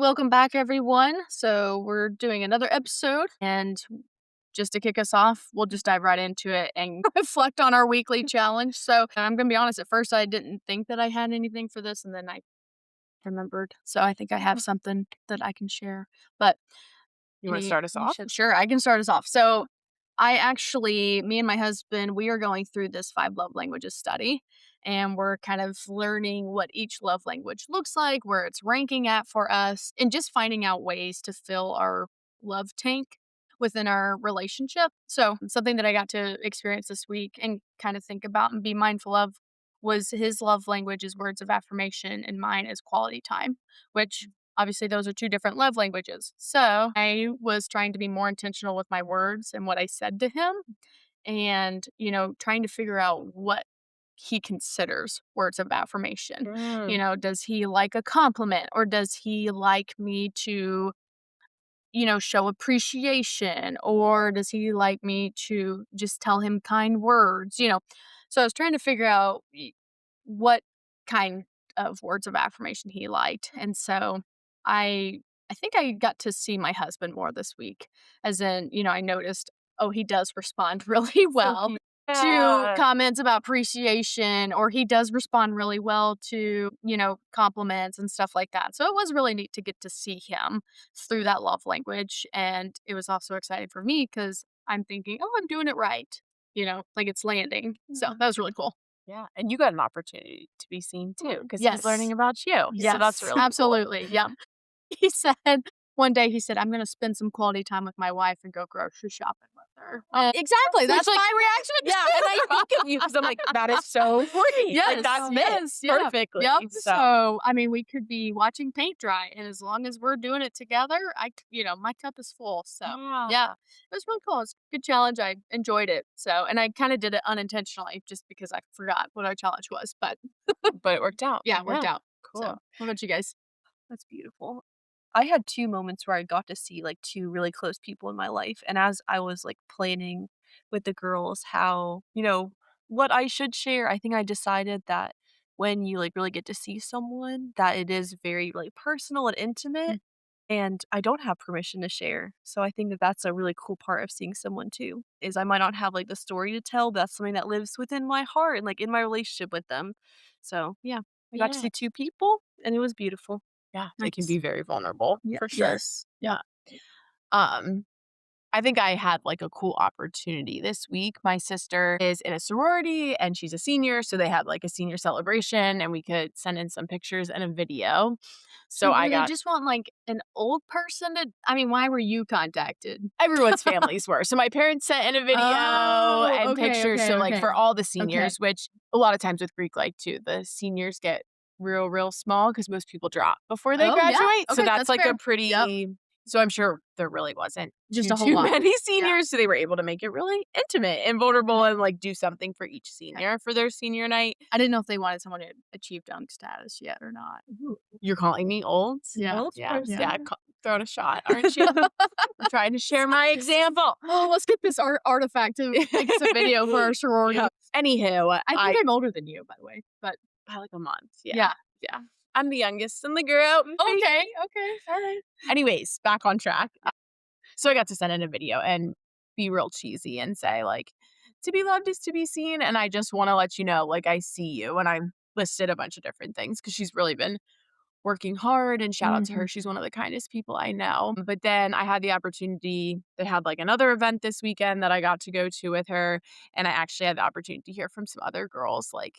Welcome back, everyone. So, we're doing another episode, and just to kick us off, we'll just dive right into it and reflect on our weekly challenge. So, I'm going to be honest, at first, I didn't think that I had anything for this, and then I remembered. So, I think I have something that I can share. But You wanna start us off? Sure, I can start us off. So, me and my husband, we are going through this 5 love languages study, and we're kind of learning what each love language looks like, where it's ranking at for us, and just finding out ways to fill our love tank within our relationship. So, something that I got to experience this week and kind of think about and be mindful of was his love language is words of affirmation, and mine is quality time, which obviously those are 2 different love languages. So I was trying to be more intentional with my words and what I said to him and, trying to figure out what he considers words of affirmation. Mm. Does he like a compliment or does he like me to, show appreciation or does he like me to just tell him kind words? So I was trying to figure out what kind of words of affirmation he liked. And so I think I got to see my husband more this week. As in, I noticed, oh, he does respond really So well cute. to Yeah. comments about appreciation, or he does respond really well to, compliments and stuff like that. So it was really neat to get to see him through that love language. And it was also exciting for me because I'm thinking, oh, I'm doing it right. Like it's landing. So that was really cool. Yeah, and you got an opportunity to be seen too, because he's learning Yes. about you, so that's Yes, really cool. absolutely. Yeah. He said one day, he said, "I'm gonna spend some quality time with my wife and go grocery shopping with her." Exactly, Which, that's like my reaction yeah, and I think of you because 'cause I'm like, "That is so sweet." Like, Yes, that yes, fit yeah. perfectly, Yep, so so, I mean, we could be watching paint dry, and as long as we're doing it together, my cup is full, so, yeah. yeah, It was really cool, it's a good challenge, I enjoyed it, so and I kinda did it unintentionally just because I forgot what our challenge was, but but it worked out. yeah, it worked Yeah, out. So, cool. what about you guys? That's beautiful. I had 2 moments where I got to see, like, 2 really close people in my life, and as I was, like, planning with the girls how what I should share, I think I decided that when you, like, really get to see someone, that it is very, like, personal and intimate, and I don't have permission to share. So I think that that's a really cool part of seeing someone too, is I might not have, like, the story to tell, but that's something that lives within my heart and, like, in my relationship with them. So, yeah, I got to Yeah. see 2 people, and it was beautiful. Yeah, it can Nice. be very vulnerable, Yeah. for sure. Yes. Yeah. Um I think I had like a cool opportunity this week. My sister is in a sorority and she's a senior. So they had like a senior celebration and we could send in some pictures and a video. So So I do they got just want, like, an old person to I mean, why were you contacted? everyone's families were. So my parents sent in a video Oh, and okay, pictures. okay, So like okay. for all the Okay. seniors, which a lot of times with Greek life too, the seniors get real small because most people drop before they Oh, yeah. graduate. So Okay, that's that's like fair. a Yep. pretty so I'm sure there really wasn't Just too a whole too lot. many Yeah. seniors. So they were able to make it really intimate and vulnerable and like do something for each senior for their senior night. I didn't know if they wanted someone who had achieved dunk status yet or not. Ooh, You're calling me old? Yeah. old Yeah. person. Yeah. Throwing a shot, aren't you? I'm trying to share my example. Oh, let's get this artifact to make us a video for our sorority. Yeah. Anywho, I think I'm older than you, by the way, but by like a month. Yeah. yeah. Yeah. I'm the youngest in the group. Okay, all right. Anyways, back on track. So I got to send in a video and be real cheesy and say, like, to be loved is to be seen. And I just want to let you know, like, I see you. And I listed a bunch of different things because she's really been working hard and shout out to her. Mhm. She's one of the kindest people I know. But then I had the opportunity, they had like another event this weekend that I got to go to with her. And I actually had the opportunity to hear from some other girls, like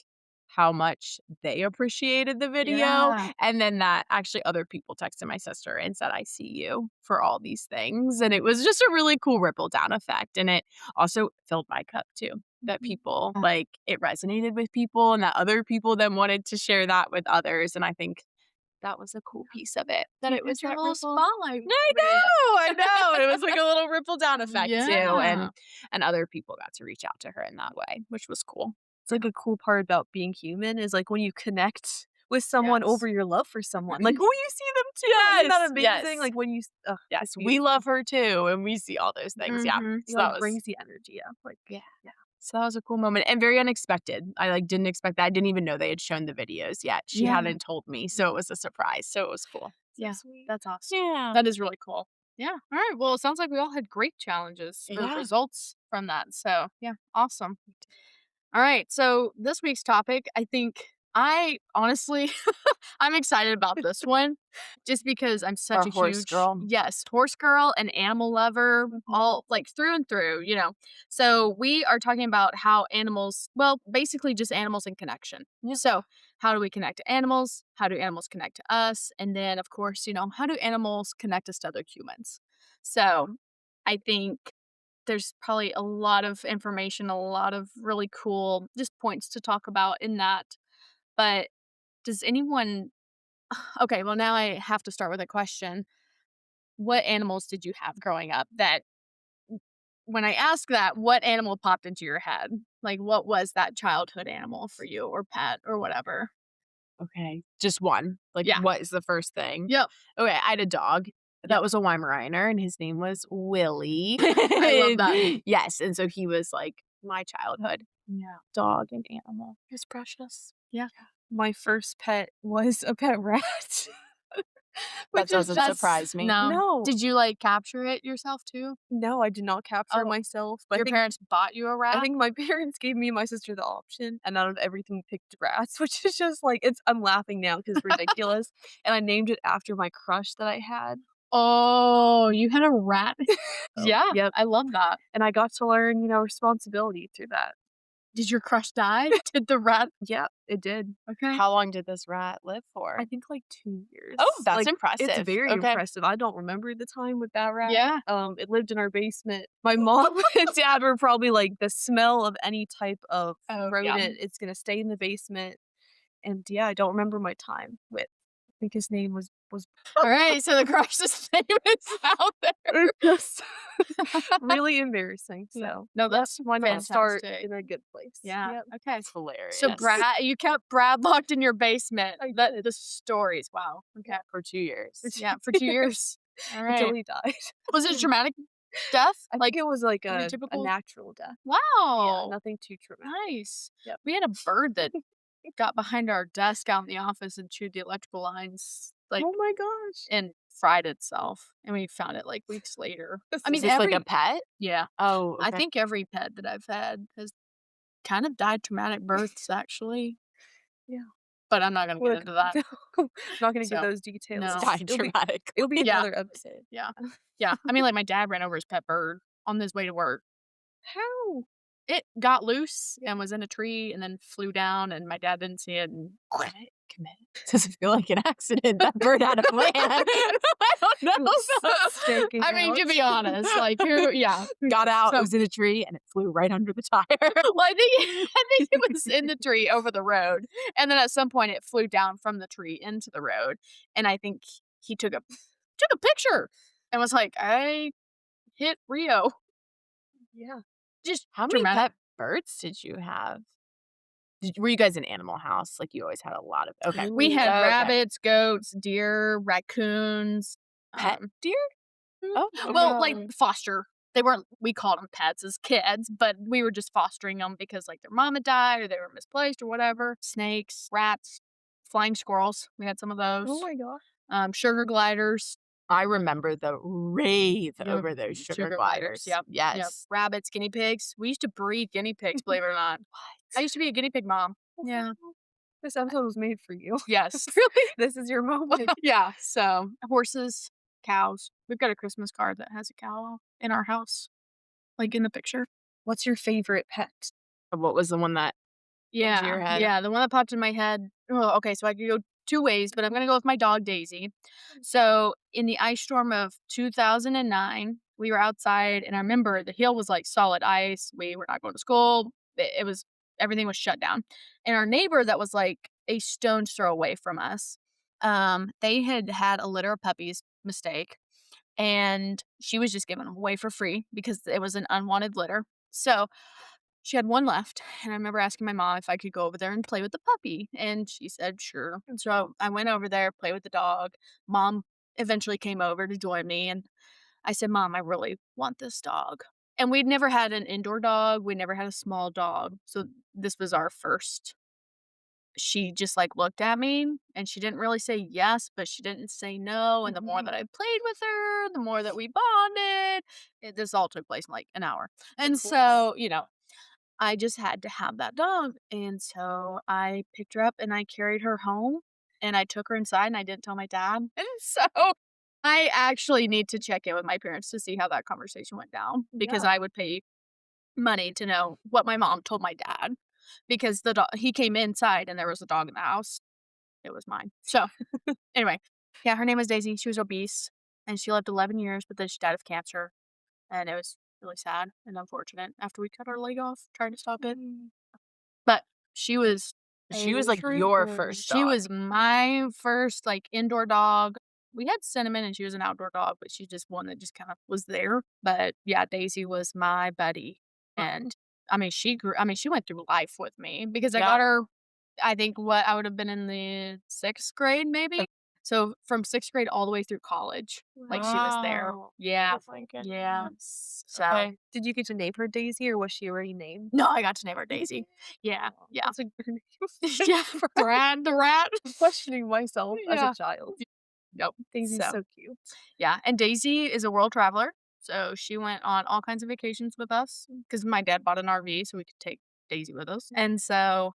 how much they appreciated the video. Yeah. And then that actually other people texted my sister and said, I see you for all these things. And it was just a really cool ripple down effect. And it also filled my cup too. That people Yeah. like it resonated with people and that other people then wanted to share that with others. And I think that was a cool piece of it, that You it was got your that little ripple. spotlight I know, and it was like a little ripple down effect too, Yeah. and other people got to reach out to her in that way, which was cool. It's like a cool part about being human is like when you connect with someone Yes. over your love for someone. Like when you see them too. Isn't Yes, that amazing? yes. Like when you Yes, it's we beautiful. love her too, and we see all those things, yeah. Mhm. It So like that was brings the energy up. Like yeah. yeah. So that was a cool moment and very unexpected. I, like, didn't expect that. I didn't even know they had shown the videos yet. She Yeah. hadn't told me, so it was a surprise, so it was cool. Yeah, sweet. that's awesome. Yeah. That is really cool. Yeah. All right. Well, it sounds like we all had great challenges or Yeah. results from that. So, yeah, awesome. All right. So, this week's topic, I think I honestly, I'm excited about this one just because I'm such Our a horse huge, girl. yes, horse girl and animal lover, Mhm. all like through and through. So, we are talking about how animals, well, basically just animals in connection. Yeah. So, how do we connect to animals? How do animals connect to us? And then, of course, how do animals connect us to other humans? So, I think there's probably a lot of information, a lot of really cool just points to talk about in that. But does anyone okay, well, now I have to start with a question. What animals did you have growing up that when I ask that, what animal popped into your head? Like, what was that childhood animal for you or pet or whatever? Okay. Just one. Like, Yeah. what is the first thing? Yep. Okay, I had a dog. Yep. That was a Weimaraner, and his name was Willie. I love that. Yes, and so he was, like, my childhood Yeah. dog and animal. It's precious. Yeah. My first pet was a pet rat. That Which is doesn't just surprise me. No. no. Did you, like, capture it yourself too? No, I did not capture it Oh, myself, but your parents bought you a I rat? think my parents gave me and my sister the option, and out of everything picked rats, which is just like I'm laughing now because it's ridiculous, and I named it after my crush that I had. Oh, you had a rat? Oh, Yeah, yep, I love that. and I got to learn, responsibility through that. Did your crush die? Did the rat Yeah, it did. okay. How long did this rat live for? I think, like, 2 years. Oh, that's Like, it's impressive. very Okay. impressive. I don't remember the time with that rat. Yeah. It lived in our basement. My mom and dad were probably like, "The smell of any type of Oh, yeah. rodent, it's gonna stay in the basement." And, yeah, I don't remember my time with I think his name was Alright, so the crush's name is out there. It's just really embarrassing, Yeah. so, No, yeah, that's why not start fantastic. in a good place? Yeah, Yep. okay. That's hilarious. So Brad you kept Brad locked in your basement. I That did. the stories, wow, okay. For 2 years. Yeah, for 2 years. Until Alright. he died. Was it a traumatic death? I Like, think it was like pretty a typical? natural death. Yeah, Wow, nothing too traumatic. nice. Yep. We had a bird that got behind our desk out in the office and chewed the electrical lines, like, Oh my gosh. and fried itself, and we found it, like, weeks later. I Is mean, this like a pet? yeah. Oh, I okay. think every pet that I've had has kind of died traumatic births, actually, Yeah. but I'm not gonna get Look, into that. I'm not gonna give So, those details. no. Died It'll be dramatically. it'll be Yeah. another episode. Yeah. Yeah. I mean, like, my dad ran over his pet bird on his way to work. How? It got loose and was in a tree and then flew down, and my dad didn't see it, and Commit. Doesn't feel like an accident. That bird had a plan. I don't know. Staking I mean, to out. be honest, like, who yeah. Got out, So it was in a tree, and it flew right under the tire. well, I think it was in the tree over the road, and then at some point it flew down from the tree into the road, and I think he took a picture and was like, "I hit Rio." Yeah. Just How many dramatic. pet birds did you have? Were you guys an animal house? Like, you always had a lot of okay. We had Okay. rabbits, goats, deer, raccoons, Pet deer? Oh, well, okay. like, foster. They weren't we called them pets as kids, but we were just fostering them because, like, their mama died or they were misplaced or whatever. Snakes, rats, flying squirrels, we had some of Oh those, my gosh. sugar gliders. I remember the rave Yep. over those sugar gliders. Yep, yep. Yes. Rabbits, guinea pigs. We used to breed guinea pigs, believe it or not. I used to be a guinea pig mom. Yeah. This episode was made for you. Yes. Really? This is your moment. Yeah, so horses, cows. We've got a Christmas card that has a cow in our house, like in the picture. What's your favorite pet? What was the one that came to your head? Yeah, the one that popped in my head. Oh, okay, so I could go 2 ways, but I'm gonna go with my dog Daisy. So in the ice storm of 2009, we were outside, and I remember the hill was like solid ice. We were not going to school. It was everything was shut down, and our neighbor that was like a stone's throw away from us, they had had a litter of puppies mistake, and she was just giving them away for free because it was an unwanted litter. So she had one left, and I remember asking my mom if I could go over there and play with the puppy, and she said, "Sure." And so I went over there, played with the dog. Mom eventually came over to join me, and I said, "Mom, I really want this dog." And we'd never had an indoor dog, we never had a small dog, so this was our first she just, like, looked at me, and she didn't really say yes, but she didn't say no, and the more that I played with her, the more that we bonded. This all took place in, like, an hour. And so, I just had to have that dog, and so I picked her up and I carried her home, and I took her inside, and I didn't tell my dad, and so I actually need to check in with my parents to see how that conversation went down because Yeah. I would pay money to know what my mom told my dad because the dog he came inside and there was a dog in the house. It was mine. So, anyway, yeah, her name was Daisy. She was obese, and she lived 11 years, but then she died of cancer, and it was really sad and unfortunate after we cut her leg off trying to stop it. But she was She was, a like, your trooper. first She dog. was my first, like, indoor dog. We had Cinnamon, and she was an outdoor dog, but she's just one that just kinda was there. But, yeah, Daisy was my buddy, and, she went through life with me because I Yeah. got her I think I would have been in the 6th grade maybe? So, from 6th grade all the way through college, like, she was there. Wow. Yeah. Oh my Yeah. goodness. So Okay. Did you get to name her Daisy, or was she already named? no, I got to name her You did? Daisy. Yeah, Aw, yeah. that's a good name. Yeah, Brad the rat. I'm questioning myself as a Yeah. child. Yep. Daisy's So, so cute. yeah, and Daisy is a world traveler, so she went on all kinds of vacations with us because my dad bought an RV so we could take Daisy with us, and so,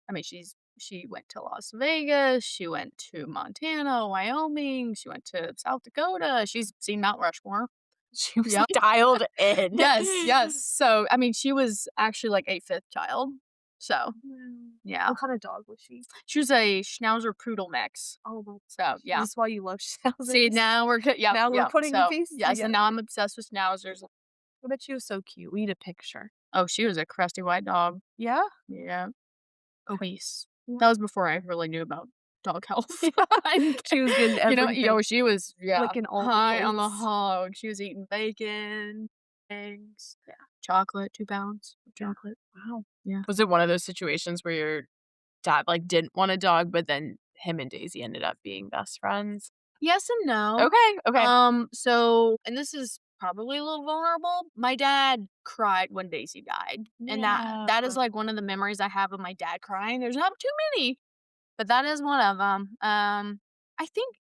she went to Las Vegas, she went to Montana, Wyoming, she went to South Dakota, she's seen Mount Rushmore. She was Yep. dialed in. Yes, yes. So, she was actually, like, a 5th child. So, Wow. yeah. What kind of dog was she? She was a Schnauzer Poodle mix. Oh my So, gosh. Is yeah. this why you love See, schnauzers? now we're yep, Now we're yep. putting the So, pieces yes, and together. now I'm obsessed with Schnauzers. I bet she was so cute. We need a picture. Oh, she was a crusty white dog. Yeah? Yeah. Obese. Wow. That was before I really knew about dog health. And, She was getting everything. she was, Licking all the high on the bugs. hog. She was eating bacon, eggs, chocolate, 2 pounds of chocolate. Wow. Yeah. Was it one of those situations where your dad, like, didn't want a dog, but then him and Daisy ended up being best friends? Yes and no. Okay, okay. So and this is probably a little vulnerable. My dad cried when Daisy died, and that is, like, one of the memories I have of my dad crying. There's not too many, but that is one of them. I think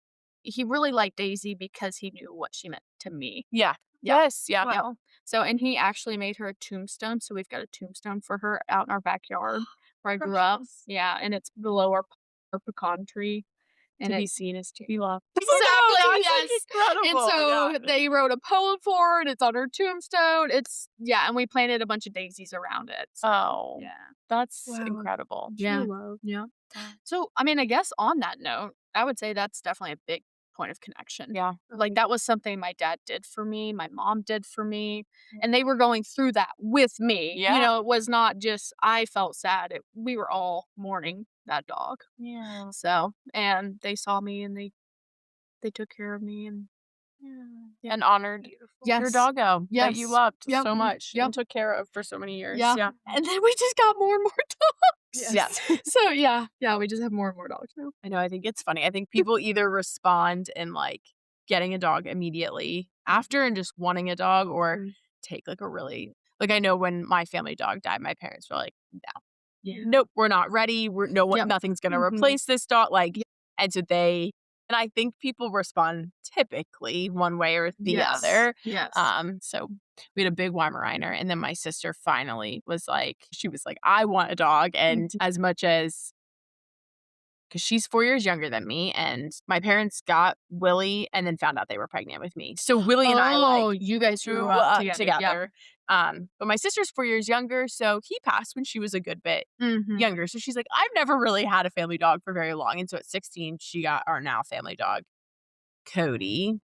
he really liked Daisy because he knew what she meant to me. Yeah. Yeah. Yes, yeah. Yep. Wow. So and he actually made her a tombstone, so we've got a tombstone for her out in our backyard where I grew up. Precious. Yeah, and it's below our pecan tree, and To be it seen is to be loved. exactly, That's, like, yes. And incredible. so Yeah. they wrote a poem for her, and it's on her tombstone. And we planted a bunch of daisies around it. So, Oh, yeah. that's Wow. incredible. Yeah. True love. Yeah. Wow. So, I guess on that note, I would say that's definitely a big point of connection. Yeah. Like, that was something my dad did for me, my mom did for me, and they were going through that with me. Yeah. It was not just I felt sad. We were all mourning that dog. Yeah. So, and they saw me and they took care of me and yeah. And honored Beautiful. your Yes. doggo that you Yes. loved Yep. so much Yep. and took care of for so many years. Yeah. Yeah. And then we just got more and more dogs. Yes. So yeah, we just have more and more dogs now. I know, I think it's funny. I think people either respond in, like, getting a dog immediately after and just wanting a dog or Mhm. take, like, a really like, I know when my family dog died, my parents were like, "No. Yeah. Nope, we're not ready. Yep. Nothing's gonna Mhm. replace this dog." Like, Yep. and so and I think people respond typically one way or the Yes. other. Yes. So we had a big Weimaraner, and then my sister finally was like, "I want a dog." And Mhm. as much as because she's 4 years younger than me, and my parents got Willie and then found out they were pregnant with me. So Willie and I, like, you guys grew grew up up together. But my sister's 4 years younger, so he passed when she was a good bit Mhm. younger. So she's like, "I've never really had a family dog for very long." And so at 16, she got our now family dog, Cody,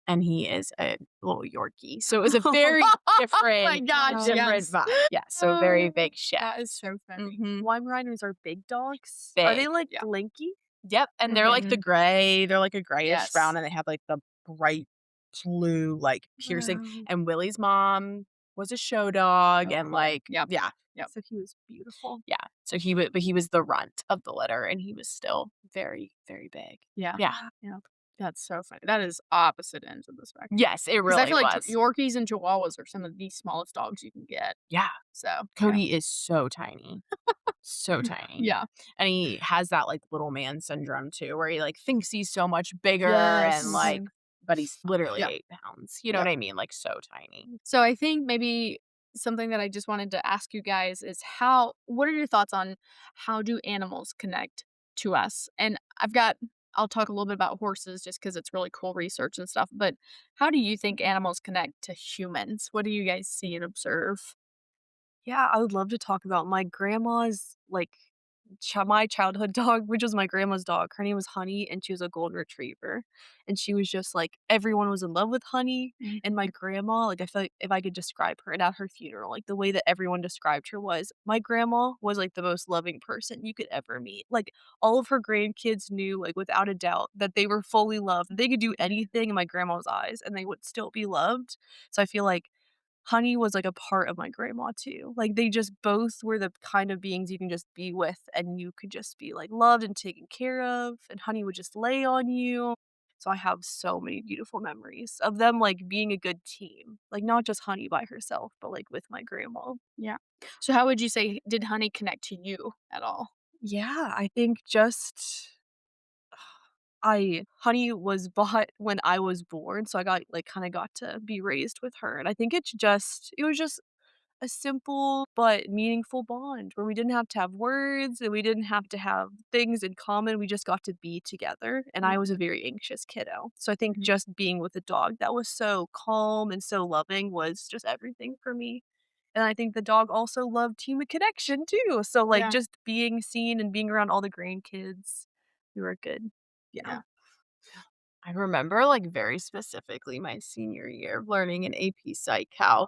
and he is a little Yorkie. So it was a very different, my gosh, different yes. vibe. Yeah, so very Oh, big shift. That is so funny. Mhm. Weimaraners are big dogs? Are they, Big, like, yeah. blinky? Yep, and they're like the gray. They're like a grayish Yes. brown, and they have like the bright blue, like piercing. Wow. And Willie's mom was a show dog, Oh, and cool. like Yep. yeah, Yep. So he was beautiful. yeah. So but he was the runt of the litter, and he was still very, very big. Yeah. Yeah. Yeah. That's so funny. That is opposite ends of the spectrum. Yes, it 'Cause I really feel like was. Yorkies and Chihuahuas are some of the smallest dogs you can get. Yeah, So Cody is so tiny. So tiny. Yeah. And he has that, like, little man syndrome too, where he, like, thinks he's so much bigger and, Yes. like Mhm. but he's literally Yeah. 8 pounds. You know Yeah. what I mean? Like, so tiny. So I think maybe something that I just wanted to ask you guys is what are your thoughts on how do animals connect to us? And I'll talk a little bit about horses just because it's really cool research and stuff, but how do you think animals connect to humans? What do you guys see and observe? Yeah, I would love to talk about my grandma's, like, my childhood dog, which was my grandma's dog. Her name was Honey, and she was a golden retriever, and she was just, like everyone was in love with Honey, and my Mhm. grandma, like, I feel like if I could describe her and at her funeral, like, the way that everyone described her was, my grandma was, like, the most loving person you could ever meet. Like, all of her grandkids knew, like, without a doubt that they were fully loved. They could do anything in my grandma's eyes, and they would still be loved. So I feel like Honey was, like, a part of my grandma too. Like, they just both were the kind of beings you can just be with, and you could just be, like, loved and taken care of, and Honey would just lay on you. So I have so many beautiful memories of them, like, being a good team. Like, not just Honey by herself, but, like, with my grandma. Yeah. So how would you say did honey connect to you at all? Yeah, I think just I Honey was bought when I was born, so I got like, kinda got to be raised with her, and I think it was just a simple but meaningful bond where we didn't have to have words and we didn't have to have things in common, we just got to be together, and I was a Mhm. very anxious kiddo, so I think Mhm. just being with a dog that was so calm and so loving was just everything for me, and I think the dog also loved human connection too, so, like, Yeah. just being seen and being around all the grandkids, we were good. Yeah. Yeah. I remember, like, very specifically my senior year of learning in AP Psych how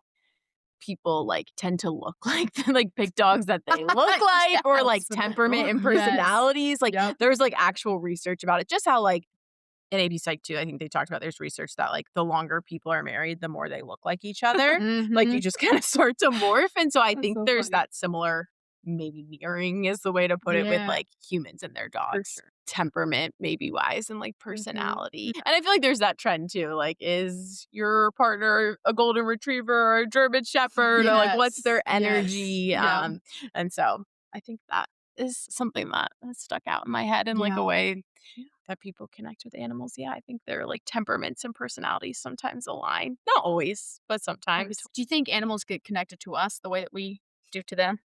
people, like, tend to look like like, pick dogs that they look like or, like, Yes. temperament and Yes. personalities, like, Yep. there's, like, actual research about it, just how, like in AP Psych too, I think they talked about there's research that, like, the longer people are married, the more they look like each other. Like, you Mhm. just kinda start to morph, and so I That's think so there's funny. that similar maybe mirroring is the way to put it with, Yeah, like, humans and their For dogs, sure. temperament maybe wise and, like, Mhm. personality. And I feel like there's that trend too, like, is your partner a golden retriever or a German shepherd or, like, what's yes, their yes, energy? yeah, And so I think that is something that has stuck out in my head in, like, a Yeah. way that people connect with animals. Yeah, I think their, like, temperaments and personalities sometimes align. Not always, but Very sometimes. do you think animals get connected to us the way that we do to them?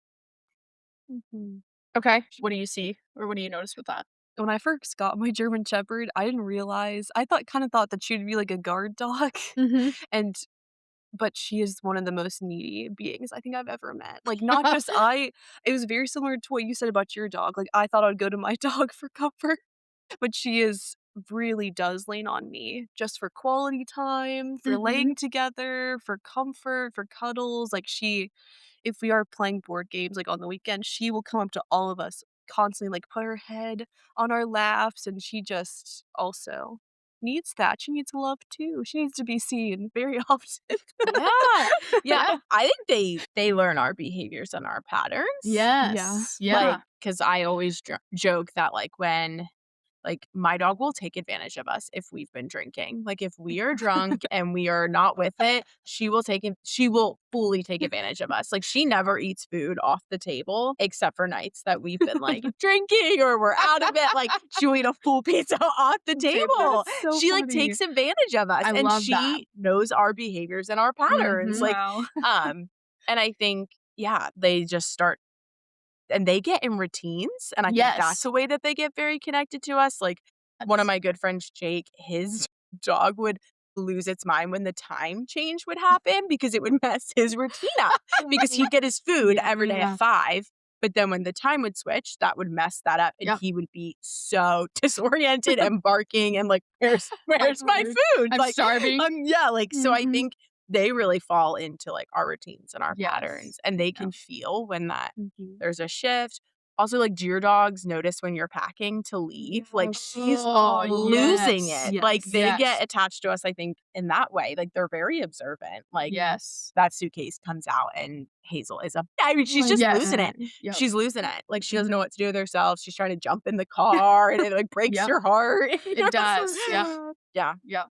Mhm. Okay, what do you see or what do you notice with that? When I first got my German Shepherd, I didn't realize I thought that she'd be like a guard dog, Mhm. and but she is one of the most needy beings I think I've ever met. Like, not just I it was very similar to what you said about your dog, like, I thought I'd go to my dog for comfort, but she is really does lean on me just for quality time, for Mhm. laying together, for comfort, for cuddles, like, if we are playing board games, like, on the weekend, she will come up to all of us constantly, like, put her head on our laps, and she just also needs that. She needs love too. She needs to be seen very often. Yeah. Yeah, Yeah. I think they learn our behaviors and our patterns. Yeah. Yes, Like, yeah. because I always joke that, like, my dog will take advantage of us if we've been drinking. Like, if we are drunk and we are not with it, she will fully take advantage of us. Like, she never eats food off the table except for nights that we've been, like, drinking or we're out of it, like, she'll eat a full pizza off the table. That's so She, like, funny. takes advantage of us, I and love that. she knows our behaviors and our patterns, Mhm. like, Wow. um, and I think, yeah, they just start and they get in routines, and I think that's Yes. a way that they get very connected to us, like, one of Yes. my good friends, Jake, his dog would lose its mind when the time change would happen because it would mess his routine up, because he'd get his food every day at Yeah. 5, but then when the time would switch, that would mess that up, and Yep. he would be so disoriented and barking and like, "Where's my food?" I'm Like, starving. yeah, like, so I Mhm. think they really fall into, like, our routines and our Yes. patterns, and they Yeah. can feel when that Mhm. there's a shift. Also, like, do your dogs notice when you're packing to leave? Like, she's Oh, losing yes. it. Like, Yes. they get Yes. attached to us, I think, in that way. Like, they're very observant. Like, Yes. that suitcase comes out and Hazel is I mean, she's just Yes. losing it. Yep. She's losing it. Like, she doesn't know Mhm. what to do with herself. She's trying to jump in the car and it, like, breaks Yep. your heart. You It does. Yep. know? Yeah. Yep.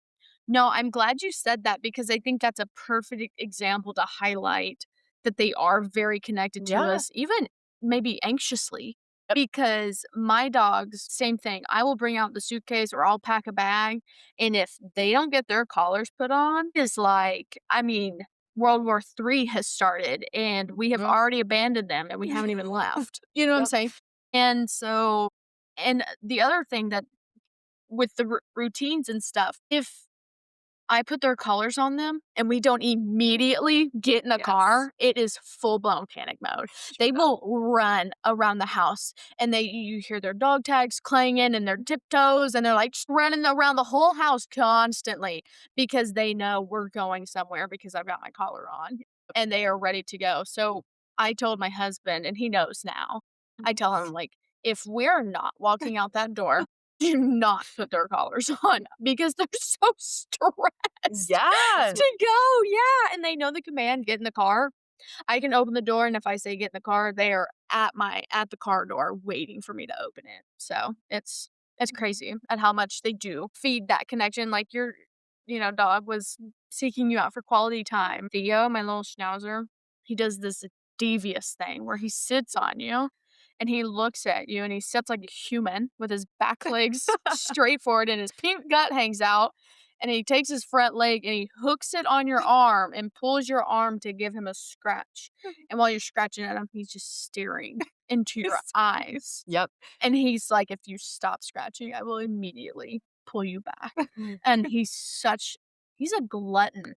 No, I'm glad you said that because I think that's a perfect example to highlight that they are very connected to Yeah. us, even maybe anxiously, Yep. because my dogs, same thing. I will bring out the suitcase or I'll pack a bag, and if they don't get their collars put on, it's like, I mean, World War III has started, and we have Mhm. already abandoned them, and we haven't even left. You know what I'm Yep. saying? And so, and the other thing that with the routines and stuff, if I put their collars on them and we don't immediately get in the Yes. car, it is full blown panic mode. They Yeah. will run around the house, and you hear their dog tags clanging and their tiptoes, and they're like just running around the whole house constantly because they know we're going somewhere because I've got my collar on and they are ready to go. So I told my husband, and he knows now. I tell him, like, if we're not walking out that door, do not put their collars on because they're so stressed Yes. to go, yeah, and they know the command, "Get in the car." I can open the door, and if I say, "Get in the car," they are at the car door waiting for me to open it, so it's crazy at how much they do feed that connection, like your, dog was seeking you out for quality time. Theo, my little schnauzer, he does this devious thing where he sits on you, and he looks at you, and he sits like a human with his back legs straight forward, and his pink gut hangs out, and he takes his front leg, and he hooks it on your arm and pulls your arm to give him a scratch, and while you're scratching at him, he's just staring into your eyes, Yep. and he's like, "If you stop scratching, I will immediately pull you back." And he's a glutton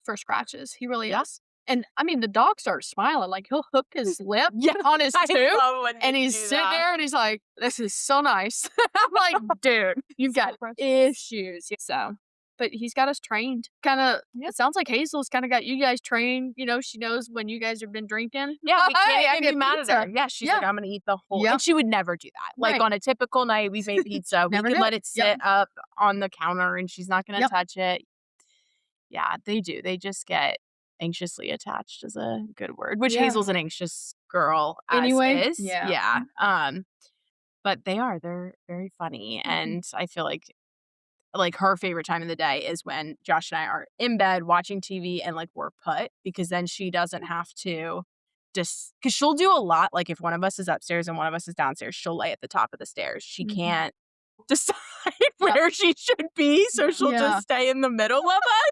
for scratches, he really Yeah. is. And, I mean, the dog starts smiling, like, he'll hook his lip Yeah, on his I tooth, love when and they he's do sitting that. there, and he's like, "This is so nice." I'm like, "Dude, you've So got precious. issues." So, but he's got us trained. Kinda Yep. it sounds like Hazel's kinda got you guys trained, she knows when you guys have been drinking. Yeah, we "Hey, can't I even be get mad at her. pizza." Yeah, she's Yeah. like, "I'm gonna eat the whole," Yep. and she would never do that. Like, Right. on a typical night, we've made pizza, we Never can did. let it Yep. sit up on the counter, and she's not gonna Yep. touch it. Yeah, they do. They just get anxiously attached is a good word, which Yeah. Hazel's an anxious girl as Anyway? is. Yeah. Yeah, but they're very funny, Mhm. and I feel like, her favorite time of the day is when Josh and I are in bed watching TV and, like, we're put, because then she doesn't have to just because she'll do a lot, like, if one of us is upstairs and one of us is downstairs, she'll lay at the top of the stairs. She Mhm. can't decide Yep. where she should be, so she'll just Yeah. stay in the middle of us,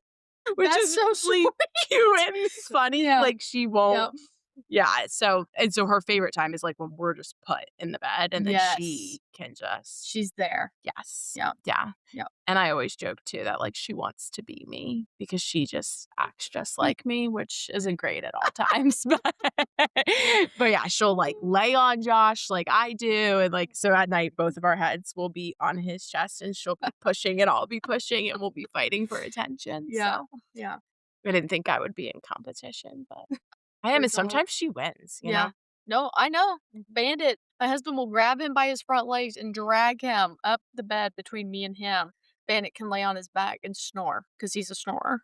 which That's is so really sweet. cute and funny, Yeah. like, she won't. Yep. Yeah, so her favorite time is, like, when we're just put in the bed, and then Yes. she can just. She's there. Yes. Yep. Yeah. Yep. And I always joke too that, like, she wants to be me because she just acts just like me, which isn't great at all times, but yeah, she'll, like, lay on Josh like I do, and, like, so at night, both of our heads will be on his chest, and she'll be pushing, and I'll be pushing, and we'll be fighting for attention, Yeah. so Yeah. I didn't think I would be in competition, but I am, For and dog. sometimes she wins, you Yeah. know? No, I know. Bandit. My husband will grab him by his front legs and drag him up the bed between me and him. Bandit can lay on his back and snore because he's a snorer.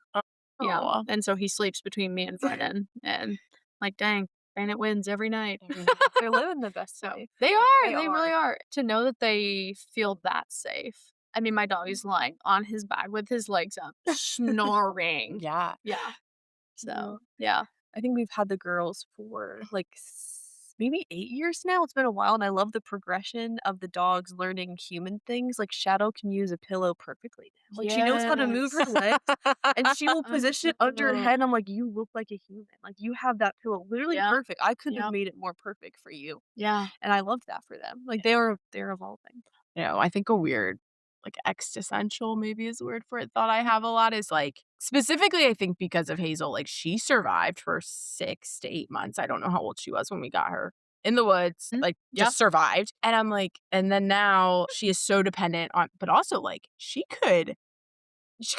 Yeah. Oh. And so he sleeps between me and Brennan. And like, dang, Bandit wins every night. Every night. They're living the best So life. they are. They They really are. are. To know that they feel that safe. I mean, my dog is lying on his back with his legs up, snoring. Yeah. Yeah. Yeah. So, yeah. I think we've had the girls for like maybe 8 years now. It's been a while, and I love the progression of the dogs learning human things. Like Shadow can use a pillow perfectly now. Like she knows how to move her Yes. legs, and she will position it under her Oh. head. I'm like, you look like a human. Like you have that pillow literally Yep. perfect. I couldn't have Yep. made it more perfect for you, Yeah. and I loved that for them. Like they're evolving. I think a weird, like, existential maybe is the word for it, thought I have a lot is, like, specifically, I think because of Hazel, like, she survived for 6 to 8 months. I don't know how old she was when we got her in the woods, Mm. like, Yep. just survived. And I'm like, and then now she is so dependent on, but also, like, she could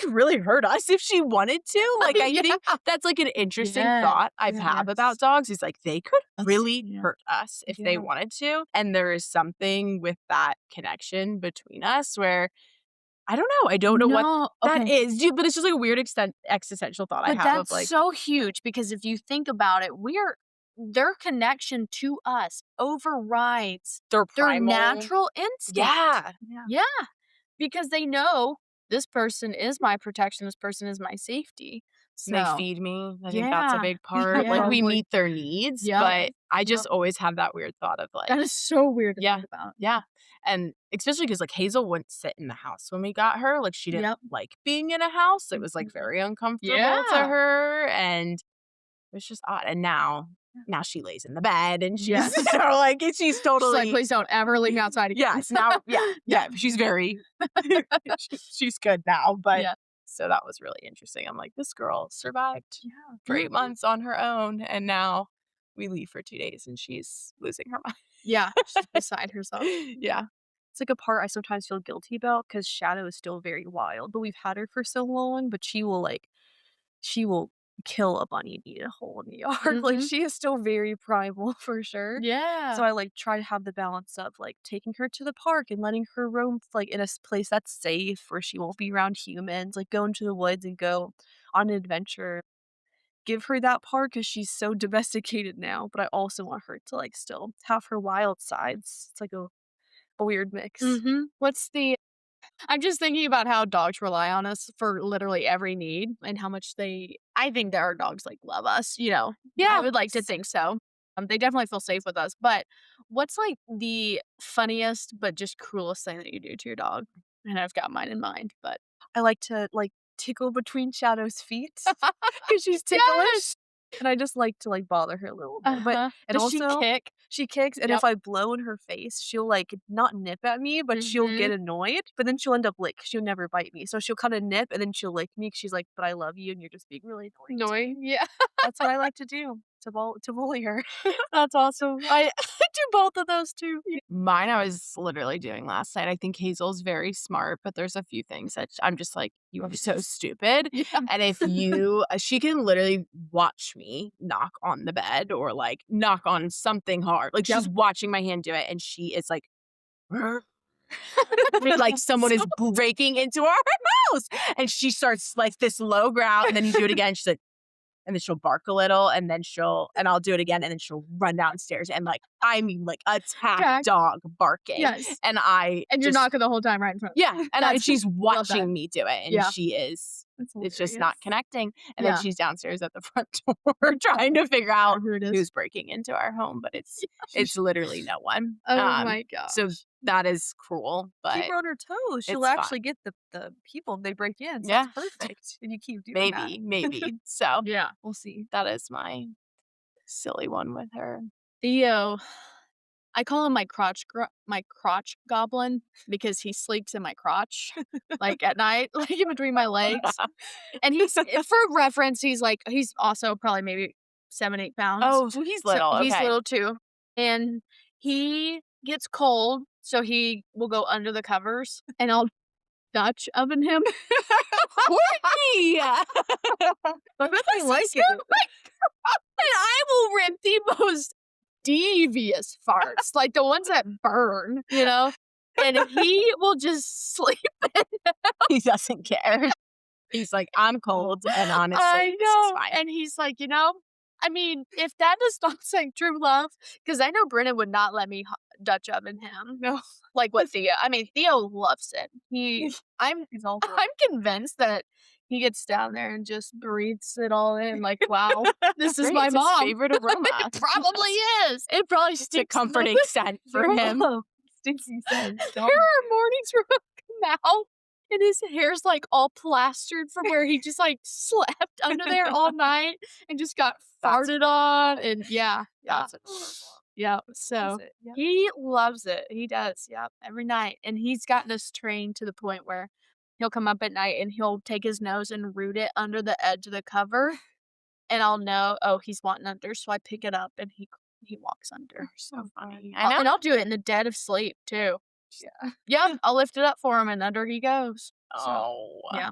really hurt us if she wanted to. Like, I Yeah. think that's, like, an interesting Yes. thought I've have about Yes. dogs is, like, they could That's really yeah. hurt us if they Yeah. wanted to, and there is something with that connection between us where I don't know what No, that okay. is, but it's just, like, a weird existential thought I But have of, that's like, so huge because if you think about it, their connection to us overrides their their primal. natural instinct. Yeah. Yeah. Yeah, because they know this person is my protection, this person is my safety. They No. feed me. I think that's a Yeah. big Yeah, part. Like, Yeah. we probably. meet their needs, Yep. but I Yep. just always have that weird thought of, like, That is so weird to yeah, think about. yeah, and especially because like, Hazel wouldn't sit in the house when we got her, like, she didn't Yep. like being in a house, it was, like, Mhm. very uncomfortable to Yeah. her, and it was just odd, and now she lays in the bed, and she's, Yes. you know, like, she's She's like, totally "Please don't ever leave me outside again." yes, now Yeah. she's very she's good now, but Yeah. so that was really interesting. I'm like, "This girl survived Yeah. for 8 months on her own, and now we leave for 2 days, and she's losing her mind." Yeah. She's beside herself. Yeah. It's like a part I sometimes feel guilty about because Shadow is still very wild, but we've had her for so long, but she will kill a bunny and eat a hole in the yard. Like, Mhm. she is still very primal for sure. Yeah. So I, like, try to have the balance of, like, taking her to the park and letting her roam, like, in a place that's safe where she won't be around humans, like, go into the woods and go on an adventure. Give her that part because she's so domesticated now, but I also want her to, like, still have her wild sides. It's like a weird mix. Mhm. What's the I'm just thinking about how dogs rely on us for literally every need and how much I think that our dogs, like, love us, you know? I Yeah. would like to think so. They definitely feel safe with us, but what's, like, the funniest but just cruelest thing that you do to your dog? And I've got mine in mind, but I like to, like, tickle between Shadow's feet because she's Yes! ticklish, and I just like to, like, bother her a little bit, but Uh-huh. and Does she also kick? she kicks, and Yep. if I blow in her face, she'll, like, not nip at me, but she'll get Mhm. annoyed, but then she'll end up she'll never bite me, so she'll kinda nip, and then she'll lick me 'cause she's like, "But I love you, and you're just being really annoying to me." Annoying. Yeah. That's what I like to do, to bully her. That's awesome. I do both of those too. Mine I was literally doing last night. I think Hazel's very smart, but there's a few things that I'm just like, "You are so stupid." Yeah. And if you she can literally watch me knock on the bed or, like, knock on something hard. Like, Yep. she's watching my hand do it, and she is like, like someone So is breaking into our house, and she starts, like, this low growl, and then you do it again, she's like and then she'll bark a little, and then I'll do it again, and then she'll run downstairs and, like, I mean, like, attack Okay. dog barking, Yes. and I And you're just knocking the whole time right in front of yeah, and That's she's love that. watching me do it, and Yeah. she is That's it's just hilarious. not connecting, and then Yeah. she's downstairs at the front door trying to figure out Who it is. who's breaking into our home, but it's literally no one, Oh my so gosh. that is cruel, Keep but her on her toes, she'll it's fine. actually get the people if they break in, so Yeah. that's perfect, and you keep doing that. Maybe, so Yeah. We'll see. that is my silly one with her. Theo, I call him my crotch goblin because he sleeps in my crotch, like, at night, like, in between my legs, and for reference, he's also probably maybe 7, 8 pounds. Oh, so he's So little, he's okay. little too, and he gets cold, so he will go under the covers, and I'll Dutch oven him. Courtney! I bet they like This is it. and I will rip the most devious farts, like the ones that burn, you know? And he will just sleep. He doesn't care. He's like, "I'm cold, and honestly, I this is know. fine." And he's like, I mean, if that does not say true love, because I know Brennan would not let me Dutch oven him. No, Like what Theo loves it. he's all for I'm convinced that he gets down there and just breathes it all in, like, wow, this is Great, my it's his mom. favorite aroma. It probably is. It probably It's a stinks. comforting scent for him. Stinky scent. There are mornings where he'll come out and his hair's, like, all plastered from where he just, like, slept under there all night and just got That's farted on, and yeah. That's adorable. Yeah, Loves so it, yep. he loves it. He does, yeah, every night, and he's gotten us trained to the point where he'll come up at night and he'll take his nose and root it under the edge of the cover, and I'll know, "Oh, he's wanting under," so I pick it up and he walks under. So funny. I'll I and know. I'll do it in the dead of sleep too. Yeah. Yep, I'll lift it up for him and under he goes. So, Oh, yeah.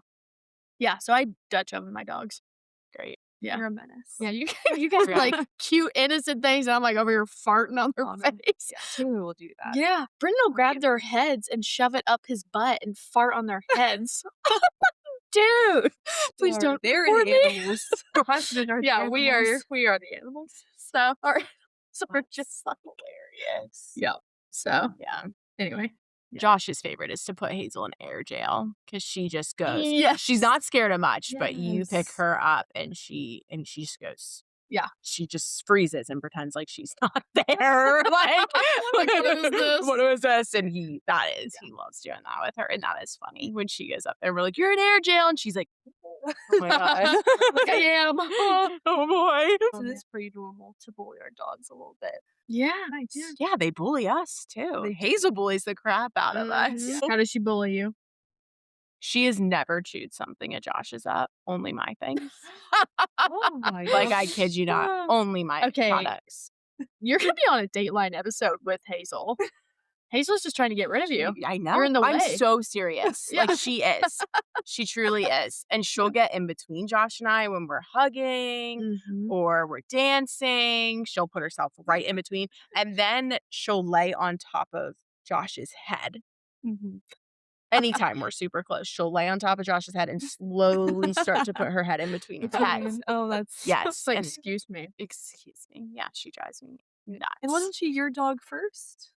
Yeah, so I Dutch oven my dogs. great. Yeah. You're a menace. Yeah, you guys are like cute, innocent things, and I'm like over here farting on their Oh, no. face. Yeah, Taylor will do that. Yeah, Brendan will grab their heads and shove it up his butt and fart on their heads. Dude, please don't They're record the me. animals. Husband are the Yeah, animals. we are the animals. So, all right. So we're just like Hilarious. yeah. So Yeah. anyway, Yeah. Josh's favorite is to put Hazel in air jail because she just goes Yes. she's not scared of much, but you pick Yes. her up and she just goes Yeah. she just freezes and pretends like she's not there. Like, Like, what is this? what was this? And he loves doing that with her. And that is funny when she goes up there. We're like, you're in air jail. And she's like, oh my God. Like, I am. Oh boy. So it's pretty normal to bully our dogs a little bit. Yeah. Nice. Yeah, they bully us too. Hazel bullies the crap out of us. Mhm. How does she bully you? She has never chewed something of Josh's up. Only my things. Oh my Like, I gosh. kid you not. Only my Okay. products. You're gonna be on a Dateline episode with Hazel. Hazel's just trying to get rid of you. I know. You're in the I'm way. so serious. Yeah. Like, she is. She truly is. And she'll get in between Josh and I when we're hugging Mhm. or we're dancing. She'll put herself right in between. And then she'll lay on top of Josh's head. Mhm. Anytime we're super close, she'll lay on top of Josh's head and slowly start to put her head in between his heads. Oh, that's Yes. It's like, and- excuse me. excuse me. Yeah, she drives me nuts. And wasn't she your dog first?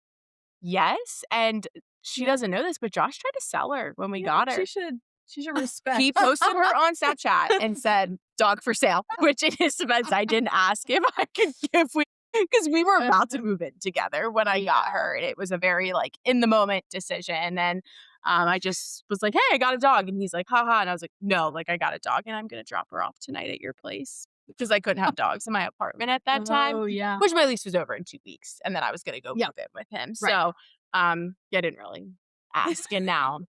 Yes, and she doesn't know this, but Josh tried to sell her when we got her. She should respect. He posted her on Snapchat and said, "Dog for sale," which in his defense, I didn't ask if I could if we because we were about to move in together when I got her, and it was a very like in the moment decision. And I just was like, "Hey, I got a dog," and he's like, "Haha," and I was like, "No, like I got a dog, and I'm gonna drop her off tonight at your place." Because I couldn't have dogs in my apartment at that time, Oh, yeah. which my lease was over in 2 weeks, and then I was gonna go Yeah. move in with him. Right. So, I didn't really ask, and now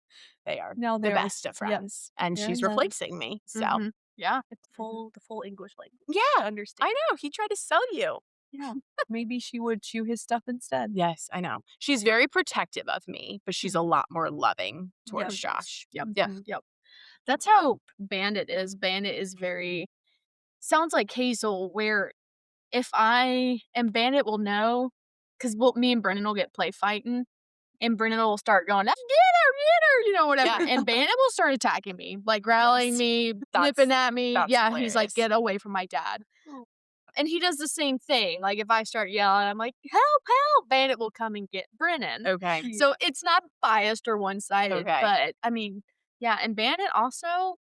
they are Now the they're best of yep. friends, and They're she's in love. replacing me. So, Mhm. Yeah. It's the full English language. yeah, Understand. I know he tried to sell you. Yeah. Maybe she would chew his stuff instead. Yes, I know. She's very protective of me, but she's a lot more loving Yeah. towards Josh. Yep. Yeah. Yep. That's how Bandit is. Bandit is very sounds like Hazel, where if I and Bandit will know, because me and Brennan will get play fighting, and Brennan will start going, "Ah, get her," you know, whatever. Yeah. And Bandit will start attacking me, like growling Yes. me, That's- flipping at me. that's Yeah, he's like, hilarious. "Get away from my dad." Oh. And he does the same thing. Like if I start yelling, I'm like, "Help, help." Bandit will come and get Brennan. Okay. So it's not biased or one-sided, Okay. but I mean, yeah, and Bandit also,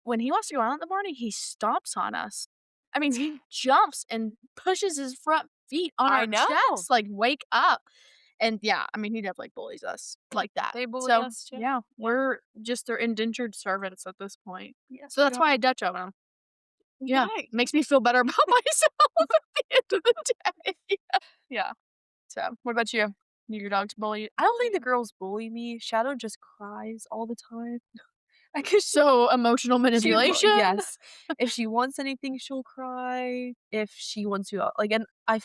when he wants to go out in the morning, he stomps on us. I mean, he jumps and pushes his front feet on I our know. chest, like, "Wake up." And yeah, I mean, he definitely bullies us like that. They bully So, us too. yeah, we're just their indentured servants at this point. Yes, So that's we why are. I Dutch oven 'em. Yeah, Okay. makes me feel better about myself at the end of the day. Yeah. So, what about you? Your dogs bully you? I don't think the girls bully me. Shadow just cries all the time. I guess So, emotional manipulation? Yes. If she wants anything, she'll cry. If she wants to, like, and we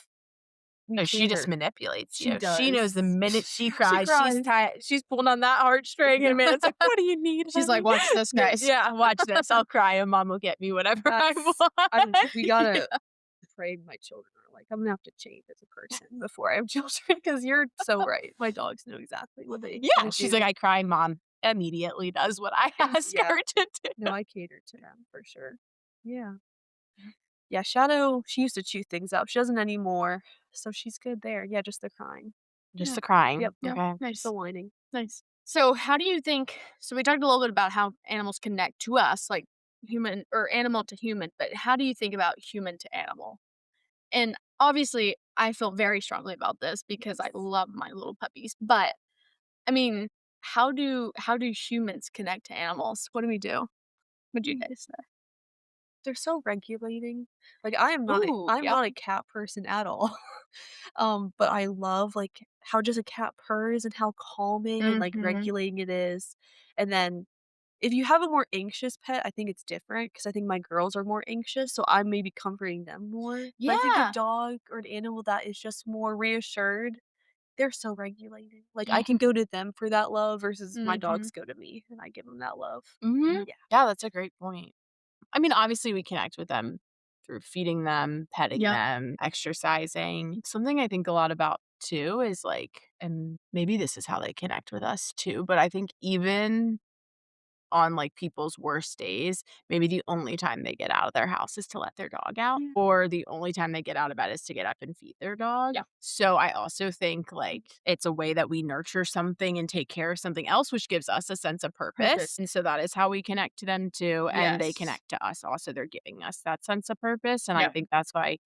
No, she just cater. manipulates She you. She knows the does. minute she She cries, cries. she's tired. She's pulling on that heartstring, and man, it's like, what do you need? She's like, honey?" "Watch this, guys." Yeah, watch this. I'll cry, and mom will get me whatever I want. We gotta pray my children are like, I'm gonna have to change as a person before I have children because you're so right. My dogs know exactly what they Yeah, wanna she's do. like, I cry, mom immediately does what I ask Yeah. her to do. No, I cater to them for sure. Yeah. Yeah, Shadow, she used to chew things up. She doesn't anymore. So she's good there. Yeah, just the crying. Just Yeah. the crying. Yep. Yeah, Okay. nice. Just the whining. Nice. So, how do you think? So, we talked a little bit about how animals connect to us, like human or animal to human, but how do you think about human to animal? And obviously, I feel very strongly about this because I love my little puppies. But I mean, how do humans connect to animals? What do we do? What do you guys say? They're so regulating. Like I am not Ooh, I'm yeah. not a cat person at all. But I love like how just a cat purrs and how calming and like Mhm. regulating it is. And then if you have a more anxious pet, I think it's different because I think my girls are more anxious, so I'm maybe comforting them more. But I think a Yeah. dog or an animal that is just more reassured, they're so regulating. Like I Yeah. can go to them for that love versus my Mhm. dogs go to me and I give them that love. Mhm. Yeah. Yeah, that's a great point. I mean, obviously, we connect with them through feeding them, petting Yep. them, exercising. Something I think a lot about too is like, and maybe this is how they connect with us too, but I think even on, like, people's worst days, maybe the only time they get out of their house is to let their dog out, or the only time they get out of bed is to get up and feed their dog. Yeah. So I also think, like, it's a way that we nurture something and take care of something else, which gives us a sense of purpose, Purpose. and so that is how we connect to them too, and they Yes. connect to us also. They're giving us that sense of purpose, and I Yeah. think that's why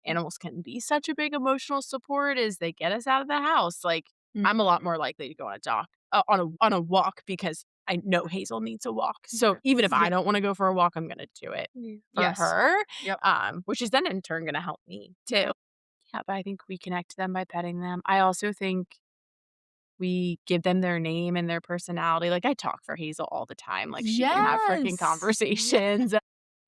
animals can be such a big emotional support is they get us out of the house. Like, Mm. I'm a lot more likely to go on a dock on a walk because I know Hazel needs a walk. So even if I Yeah. don't wanna go for a walk, I'm gonna do it for Yes. her, Yep. which is then in turn gonna help me too. Yeah, but I think we connect to them by petting them. I also think we give them their name and their personality. Like, I talk for Hazel all the time. Like, she can have freaking Yes. conversations.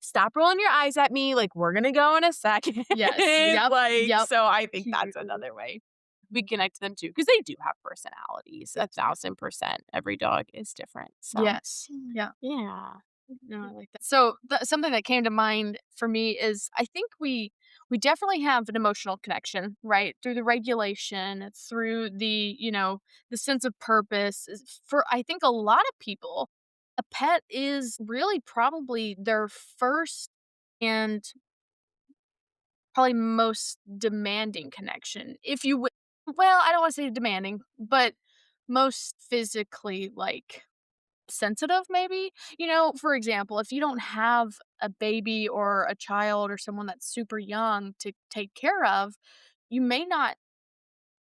"Stop rolling your eyes at me, like, we're gonna go in a second." Yes. Yep. Like, Yep. so I think Cute. that's another way we connect to them too, because they do have personalities, 1,000%. Every dog is different, so Yes. Yeah. yeah. No, I like that. So something that came to mind for me is I think we definitely have an emotional connection, right? Through the regulation, through the sense of purpose. For I think a lot of people, a pet is really probably their first and probably most demanding connection. If you would, well, I don't want to say demanding, but most physically like sensitive maybe. For example, if you don't have a baby or a child or someone that's super young to take care of, you may not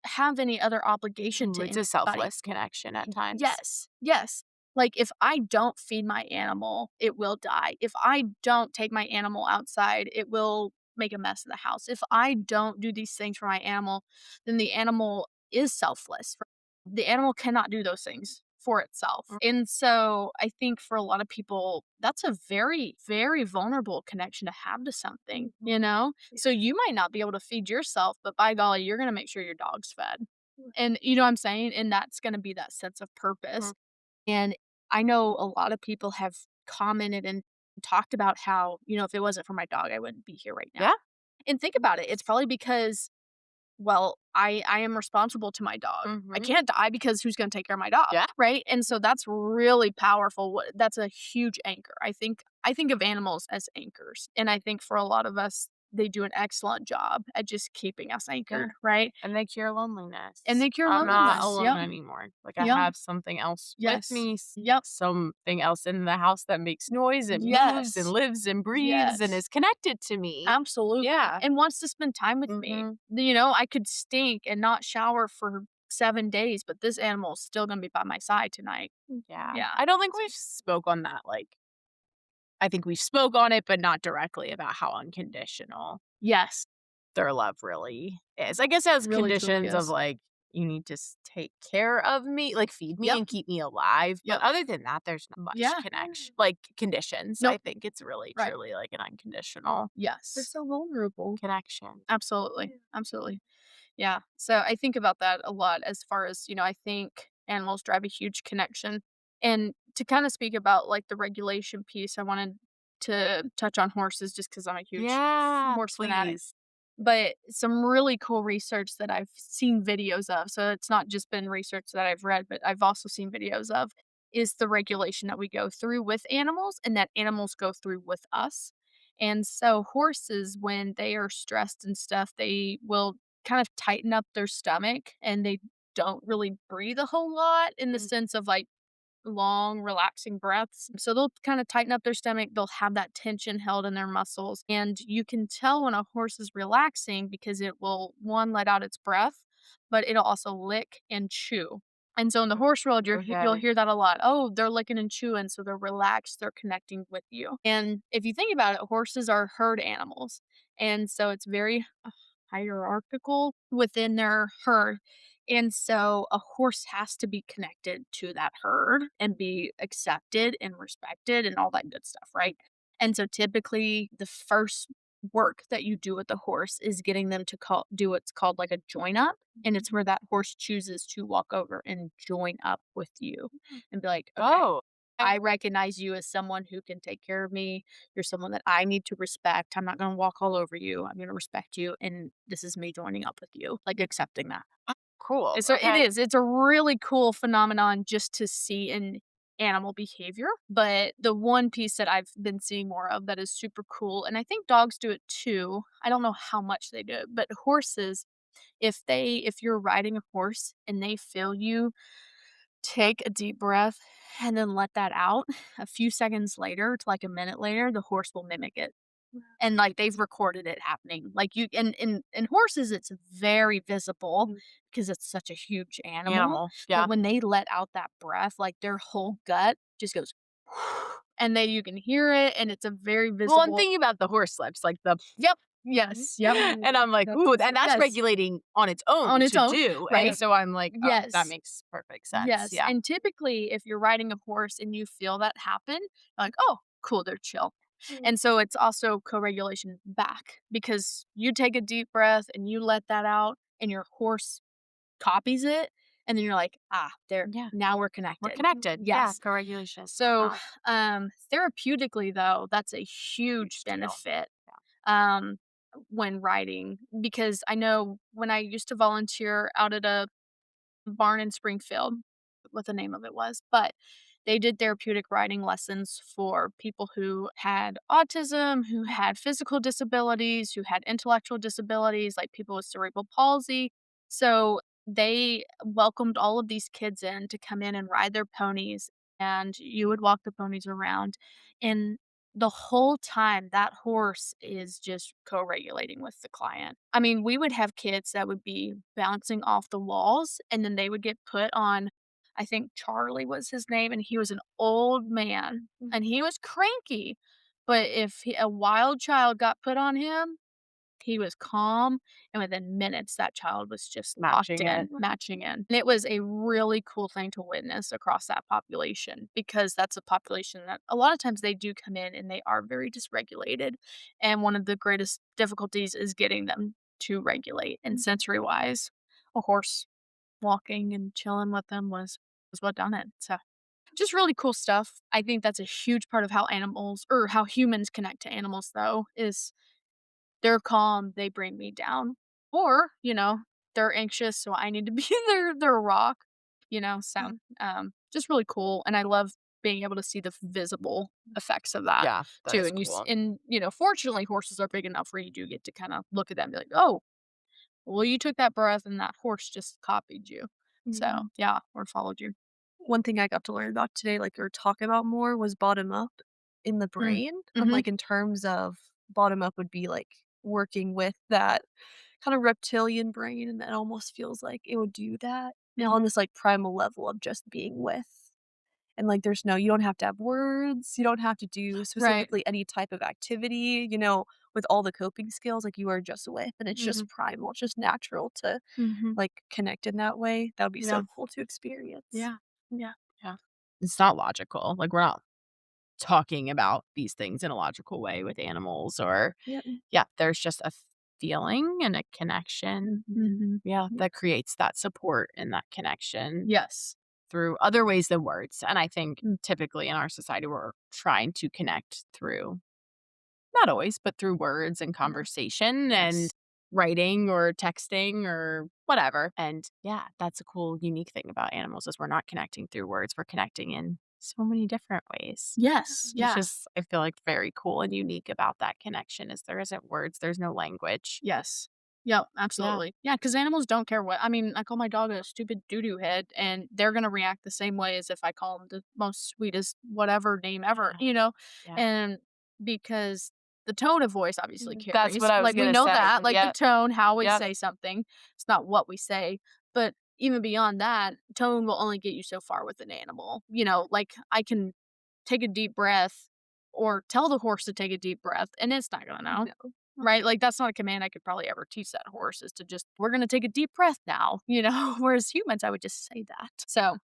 have any other obligation Ooh, to it's a anybody. selfless connection at times. Yes, yes. Like, if I don't feed my animal, it will die. If I don't take my animal outside, it will make a mess of the house. If I don't do these things for my animal, then the animal is selfless. The animal cannot do those things for itself. And so I think for a lot of people, that's a very, very vulnerable connection to have to something. So you might not be able to feed yourself, but by golly, you're going to make sure your dog's fed. And you know what I'm saying? And that's going to be that sense of purpose. Mhm. And I know a lot of people have commented and talked about how, if it wasn't for my dog, I wouldn't be here right now. Yeah. And think about it. It's probably because, well, I am responsible to my dog. I Mhm. can't die because who's going to take care of my dog, Yeah. right? And so that's really powerful. That's a huge anchor. I think of animals as anchors, and I think for a lot of us, they do an excellent job at just keeping us Yeah. anchored, right? And they cure loneliness. And they cure I'm not loneliness. alone Yep. anymore. Like, I Yep. have something else with Yes. me, Yep. something else in the house that makes noise and moves and Yes. lives and breathes and Yes. is connected to me. Absolutely, Yeah. and wants to spend time with me. Mhm. I could stink and not shower for 7 days, but this animal is still gonna be by my side tonight. Yeah. Yeah. I don't think we've spoke on that, like I think we spoke on it, but not directly about how unconditional Yes. their love really is. I guess it has Really, truly conditions of, is. like, you need to take care of me, like, feed me Yep. and keep me alive, but Yep. other than that, there's not much Yeah. connection like, conditions. I Nope. think it's really Right. truly, like, an unconditional They're Yes. so vulnerable. connection. Absolutely. Absolutely. Yeah. So I think about that a lot as far as, I think animals drive a huge connection. And to kind of speak about like the regulation piece, I wanted to touch on horses just because I'm a huge Yeah, horse fanatic. please. But some really cool research that I've seen videos of, so it's not just been research that I've read, but I've also seen videos of, is the regulation that we go through with animals and that animals go through with us. And so horses, when they are stressed and stuff, they will kind of tighten up their stomach and they don't really breathe a whole lot in the sense of like long, relaxing breaths. So they'll kind of tighten up their stomach. They'll have that tension held in their muscles. And you can tell when a horse is relaxing because it will, one, let out its breath, but it'll also lick and chew. And so in the horse world, you'll Okay. hear that a lot. Oh, they're licking and chewing, so they're relaxed, they're connecting with you. And if you think about it, horses are herd animals, and so it's very hierarchical within their herd. And so a horse has to be connected to that herd and be accepted and respected and all that good stuff, right? And so typically the first work that you do with the horse is getting them to do what's called like a join up. And it's where that horse chooses to walk over and join up with you and be like, okay, Oh, I recognize you as someone who can take care of me. You're someone that I need to respect. I'm not going to walk all over you. I'm going to respect you. And this is me joining up with you, like accepting that. cool. And so it Okay. is. It's a really cool phenomenon just to see. And animal behavior. But the one piece that I've been seeing more of that is super cool, and I think dogs do it too. I don't know how much they do it, but horses, if you're riding a horse and they feel you take a deep breath and then let that out, a few seconds later to like a minute later, the horse will mimic it. And, like, they've recorded it happening. Like, you in horses, it's very visible Mhm. because it's such a huge animal Animal. that Yeah. when they let out that breath, like, their whole gut just goes, and then you can hear it, and it's a very Well, I'm visible. thinking about the horse lips, like the Yep. Mhm. Yes. Yep. and I'm like, That's "Ooh," and awesome. that's Yes. regulating on its own On its to own, do, and right? so I'm like, "Oh, that Yes. makes perfect sense." Yes, Yeah. and typically, if you're riding a horse and you feel that happen, like, "Oh, cool, they're chill." Mhm. And so it's also co-regulation back because you take a deep breath and you let that out and your horse copies it, and then you're like, "Ah, there Yeah. now we're We're connected." connected. Yeah, Yes. co-regulation. So, Wow. therapeutically, though, that's a huge Huge deal. benefit, Yeah. um, when riding because I know when I used to volunteer out at a barn in Springfield, what the name of it was, but they did therapeutic riding lessons for people who had autism, who had physical disabilities, who had intellectual disabilities, like people with cerebral palsy. So they welcomed all of these kids in to come in and ride their ponies, and you would walk the ponies around. And the whole time, that horse is just co-regulating with the client. I mean, we would have kids that would be bouncing off the walls, and then they would get put on. I think Charlie was his name, and he was an old man, Mhm. and he was cranky, but if a wild child got put on him, he was calm, and within minutes, that child was just locked Matching in, it. matching in. And it was a really cool thing to witness across that population because that's a population that a lot of times they do come in and they are very dysregulated. And one of the greatest difficulties is getting them to regulate. And Mhm. sensory wise, a horse walking and chilling with them was what done it. So just really cool stuff. I think that's a huge part of how animals or how humans connect to animals though is they're calm, they bring me down. Or, they're anxious, so I need to be their rock, so, Mhm. just really cool, and I love being able to see the visible effects of that Yeah, that too, is and cool. fortunately, horses are big enough where you do get to kinda look at them and be like, "Oh, well, you took that breath and that horse just copied you." So, Mhm. yeah, or followed you. One thing I got to learn about today, like, or talk about more was bottom up in the Mm. brain, and, Mhm. like, in terms of bottom up would be, like, working with that kinda reptilian brain, and that almost feels like it would do that, and on Mhm. this, like, primal level of just being with. And, like, you don't have to have words, you don't have to do Right. specifically any type of activity, with all the coping skills, like, you are just with, and it's just Mhm. primal, it's just natural to, Mhm. like, connect in that way. That would be Yeah. so cool to experience. Yeah. Yeah. Yeah. It's not logical. Like, we're not talking about these things in a logical way with animals or Yep. yeah, there's just a feeling and a connection. Mhm. Mhm. Yeah, that creates that support and that connection Yes. through other ways than words. And I think Mm. typically in our society, we're trying to connect through, not always, but through words and Yeah. conversation and Yes. writing or texting or whatever. And yeah, that's a cool, unique thing about animals is we're not connecting through words. We're connecting in so many different ways. Yes. It's Yeah. just, I feel like very cool and unique about that connection is there isn't words, there's no language. Yes. Yep, Yeah. absolutely. Yeah, because animals don't care what I mean, I call my dog a stupid doo-doo head, and they're gonna react the same way as if I call them the most sweetest whatever name ever, Yeah. Yeah. And because the tone of voice obviously That's what carries. I was Like, we gonna know say. that, like, the Yep. tone, how we Yep. say something, it's not what we say, but even beyond that, tone will only get you so far with an animal, like, I can take a deep breath or tell the horse to take a deep breath, and it's not gonna know. No. Right? Like, that's not a command I could probably ever teach that horse is to just, "We're gonna take a deep breath now," Whereas humans, I would just say that. So,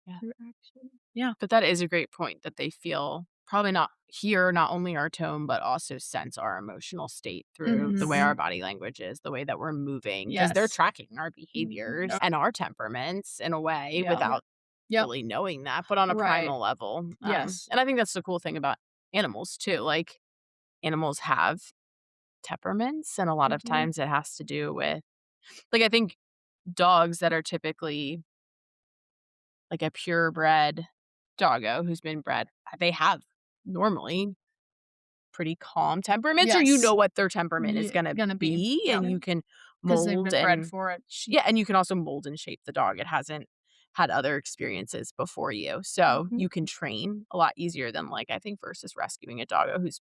Yeah. Through action. yeah. But that is a great point that they feel probably not hear not only our tone, but also sense our emotional state through the way our Mhm. body language is, the way that we're moving, because they're Yes. tracking our Mhm. behaviors Yep. and our temperaments in a way Yep. Yep. without Yep. really knowing that, but on a Right. primal level. Yes. And I think that's the cool thing about animals too. Like animals have temperaments, and a lot of Mhm. times it has to do with like I think dogs that are typically like a purebred doggo who's been bred, they have normally pretty calm temperaments, or you Yes. know what their temperament is Yeah, gonna gonna be. be, Yep. and you can 'Cause they've mold been bred and for it. yeah, and you can also mold and shape the dog. It hasn't had other experiences before you, so Mhm. you can train a lot easier than, like, I think versus rescuing a doggo who's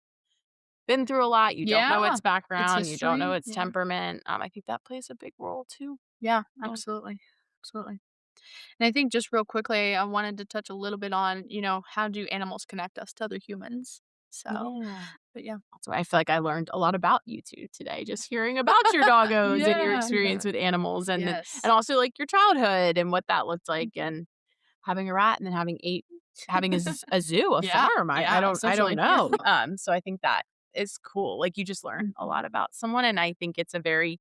been through a lot, you don't know Yeah. its It's background, you don't know history. its Yeah. temperament. I think that plays a big role too. Yeah, Yeah. absolutely. Absolutely. And I think just real quickly, I wanted to touch a little bit on, how do animals connect us to other humans? So, Yeah. but yeah. So I feel like I learned a lot about you 2 today, just hearing about your doggos and your Yeah. experience with animals, and Yes. also, like, your childhood and what that looked like, and having a rat and then having a zoo, a Yeah. farm. I Yeah, don't essentially. Yeah. know. So I think that is cool. Like, you just learn a Mhm. lot about someone, and I think it's a very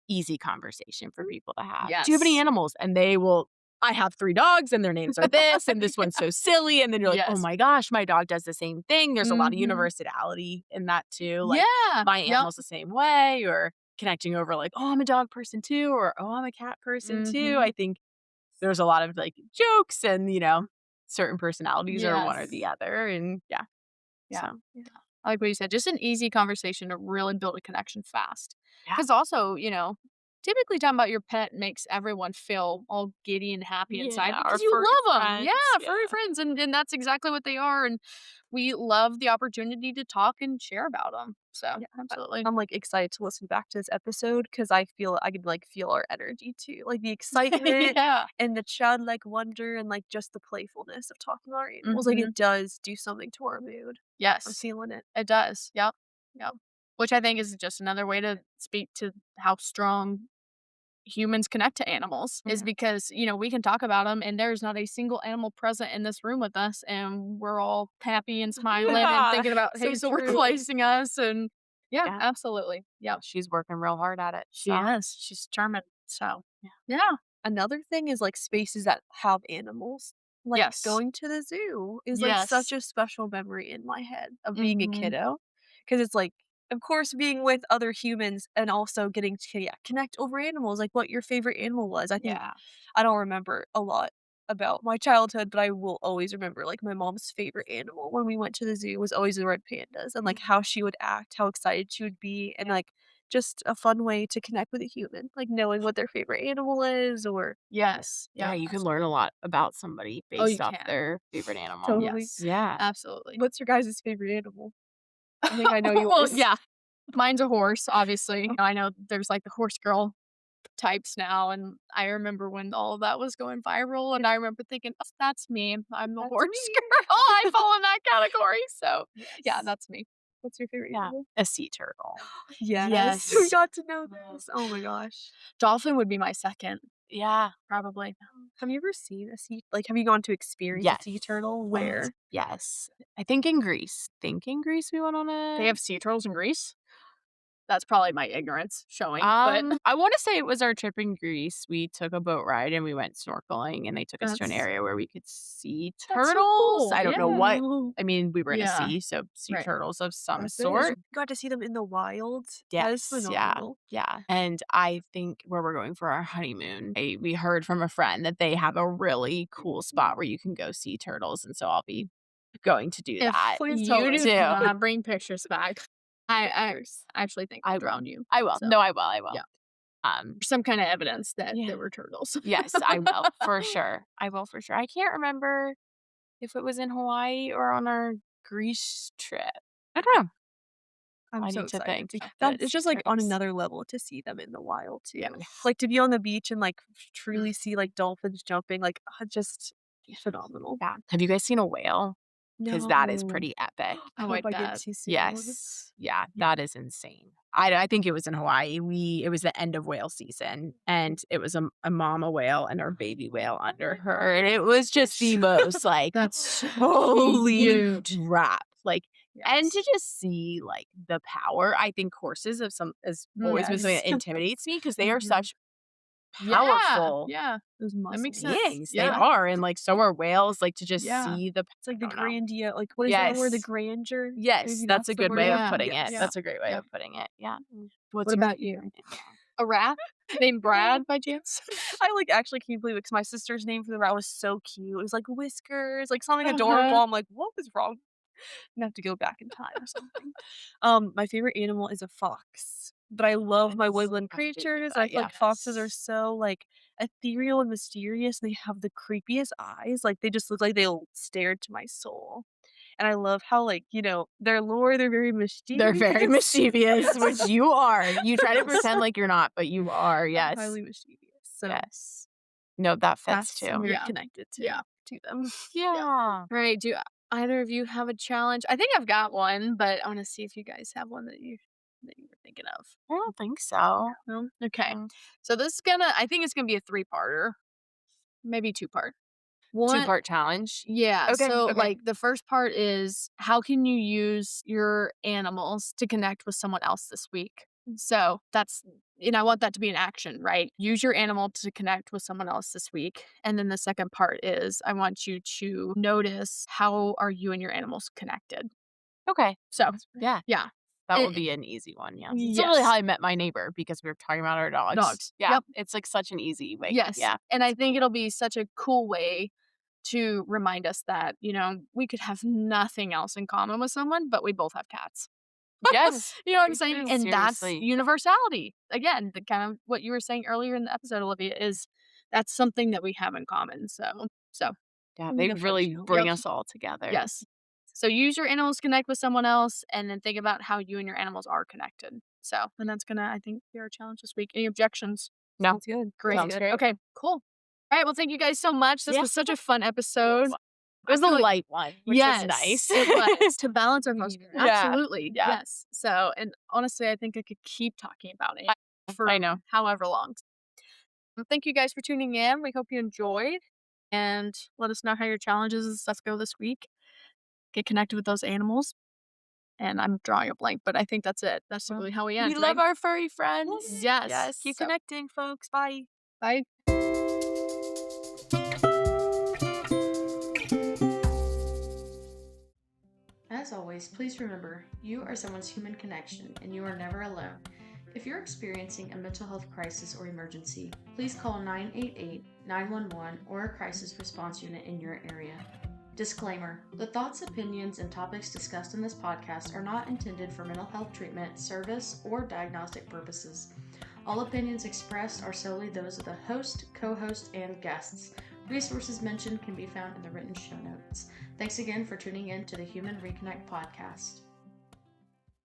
easy conversation for people to have. "Do you have any Yes. animals?" And they will, "I have 3 dogs, and their names are this, and this one's so silly," and then you're like, "Oh Yes. my gosh, my dog does the same thing." There's a lot of Mhm. universality in that too, like, Yeah. my Yep. animal's the same way, or connecting over like, "Oh, I'm a dog person too," or, "Oh, I'm a cat person too." Mhm. I think there's a lot of, like, jokes and, certain personalities are one or the Yes. other, and yeah, Yeah. so Yeah. I like what you said. Just an easy conversation to really build a connection fast. yeah. Because also, typically talking about your pet makes everyone feel all giddy and happy inside Yeah, our because you furry love them. Yeah, friends, furry yeah. friends. And that's exactly what they are. And we love the opportunity to talk and share about them. So, Yeah, absolutely. I'm, like, excited to listen back to this episode because I could, like, feel our energy too, like, the excitement Yeah. and the childlike wonder and, like, just the playfulness of talking about our animals, like, Hmm. it does do something to our mood. I'm Yes, feeling it. it does. Yep. Yep. Which I think is just another way to speak to how strong humans connect to animals is Yeah. because, we can talk about them and there's not a single animal present in this room with us and we're all happy and smiling and Yeah, thinking about, hey, So so true. replacing us and yeah, Yeah. absolutely. Well, Yep. she's working real hard at it, She so is. She's charming. So yeah. yeah. Another thing is, like, spaces that have animals. Like, Yes. going to the zoo is, like, such Yes. a special memory in my head of being a Hmm. kiddo, because it's, like, of course, being with other humans and also getting to, yeah, connect over animals, like, what your favorite animal was. I think Yeah. I don't remember a lot about my childhood, but I will always remember, like, my mom's favorite animal when we went to the zoo was always the red pandas and, like, how she would act, how excited she would be, and, Yeah. like, just a fun way to connect with a human, like, knowing what their favorite animal is or Yes. Yeah, Yep. you can learn a Absolutely. lot about somebody Oh, you based off can. their favorite animal. totally. Yes. Yeah. Absolutely. What's your guys' favorite animal? I think I know Well, yours. yeah. Mine's a horse, obviously. Oh, I know there's like the horse girl types now, and I remember when all of that was going viral, and I remember thinking, "Oh, that's me. I'm the that's horse me. girl. I fall in that category." So, yeah, Yes. that's me. What's your favorite Yeah. animal? A sea turtle. Yes, we Yes. got to know Oh. this. Oh my gosh. Dolphin would be my second, Yeah. probably. Have you ever seen a sea like, have you gone to experience a Yes. sea turtle? Yes. Where? Yes. I think in Greece. We went on They a have sea turtles in Greece? That's probably my ignorance showing, but I wanna say it was our trip in Greece. We took a boat ride and we went snorkeling, and they took us to an that's area where we could see that's so turtles. cool. I don't know Yeah. what I mean, we were in a Yeah. sea, so sea Right. turtles of some I bet. sort. You got to see them in the wild? That is Yes, yeah, phenomenal. yeah, and I think where we're going for our honeymoon, we heard from a friend that they have a really cool spot where you can go see turtles, and so I'll be going to do If that Please tell you us. do too. not bring pictures back, I Pictures. actually think I'll I will. drown you. I will. So, No, I will. yeah. Um, Some kinda evidence that yeah. there were turtles. Yes, I will, for sure. I will for sure. I can't remember if it was in Hawaii or on our Greece trip. I don't know. I'm I so need to excited think, to but that it's it's just, like, on turtles. another level to see them in the wild Yeah. too. Like, to be on the beach and, like, Mm, truly see, like, dolphins jumping, like, just Yeah. phenomenal. Yeah. Have you guys seen a whale? Because that is No. pretty epic. I oh, I hope I get bet. to soon. Yes. Yeah, that is insane. I think it was in Hawaii. It was the end of whale season, and it was a mama whale and her baby whale under her, and it was just the most, like, That's holy huge. crap, like, and to Yes. just see, like, the power. I think horses have some has always been something Yes. that intimidates me because they are Mhm. such Yeah, powerful yeah, Those that makes muscles. sense. beings. They Yeah, are, and, like, so are whales, like, to just yeah, see the It's like I the don't know. like, what is the other word? The Yes. grandeur? Yes, Maybe that's that's a the good way word? of yeah, putting it. yeah, Yes. That's a great way yep. of putting it, yeah. Mm. What's What your about you? favorite animal? A rat? Named Brad by chance? I, like, actually can't believe it 'cause my sister's name for the rat was so cute. It was, like, Whiskers, like, something adorable. Uh-huh. I'm like, "What was wrong?" I'm gonna have to go back in time or something. My favorite animal is a fox, but I love my Yes. woodland I figured creatures. I that, feel like foxes are yes. so, like, ethereal and mysterious, and they have the creepiest eyes, like, they just look like they'll stare into my soul, and I love how, like, their lore, they're very They're very mischievous. mischievous, which you are. You try to pretend like you're not, but you are, I'm yes. highly mischievous, so Yes. No, that fits that's I'm too. very Yeah. connected Yeah. to them. Yeah. Yeah. Right, do either of you have a challenge? I think I've got one, but I wanna see if you guys have one that you were thinking of. I don't think so. No? Okay. Mm. So this is gonna I think it's gonna be a three-parter, maybe two-part. One. Two-part challenge. Yeah, Okay, so, okay. like, the first part is how can you use your animals to connect with someone else this week? So, that's and I want that to be an action, right? Use your animal to connect with someone else this week, and then the second part is I want you to notice how are you and your animals connected. Okay. So, Yeah, yeah. that Eh would be an easy one, yeah. It's literally how yes. I met my neighbor because we were talking about our dogs. Dogs. Yeah, Yep. it's, like, such an easy way. Yes, Yeah. and I It's think cool. it'll be such a cool way to remind us that, we could have nothing else in common with someone, but we both have cats. Yes. You know what I'm We saying? do, And that's seriously. universality. Again, the kind of what you were saying earlier in the episode, Olivia, is that's something that we have in common. So Yeah, I they think a fun really challenge. bring yep, us all together. yes. So use your animals to connect with someone else, and then think about how you and your animals are connected. So, and that's gonna, I think, be our challenge this week. Any objections? No, Sounds good. Great. sounds great. Okay, cool. All right. Well, thank you guys so much. This Yeah. was such a fun episode. It was I a feel like light one, which is yes, nice. it was to balance our emotions. Yeah, Absolutely, yeah. yes. So, and honestly, I think I could keep talking about it I for know. however long. Thank you guys for tuning in. We hope you enjoyed, and let us know how your challenges and stuff go this week. Get connected with those animals. And I'm drawing a blank, but I think that's it. That's Well, really how we we end, love right? our furry friends. Yes. Yes. Keep So, connecting, folks. Bye. bye. As always, please remember, you are someone's human connection and you are never alone. If you're experiencing a mental health crisis or emergency, please call 988, 911, or a crisis response unit in your area. Disclaimer: the thoughts, opinions, and topics discussed in this podcast are not intended for mental health treatment, service, or diagnostic purposes. All opinions expressed are solely those of the host, co-host, and guests. Resources mentioned can be found in the written show notes. Thanks again for tuning in to the Human Reconnect podcast.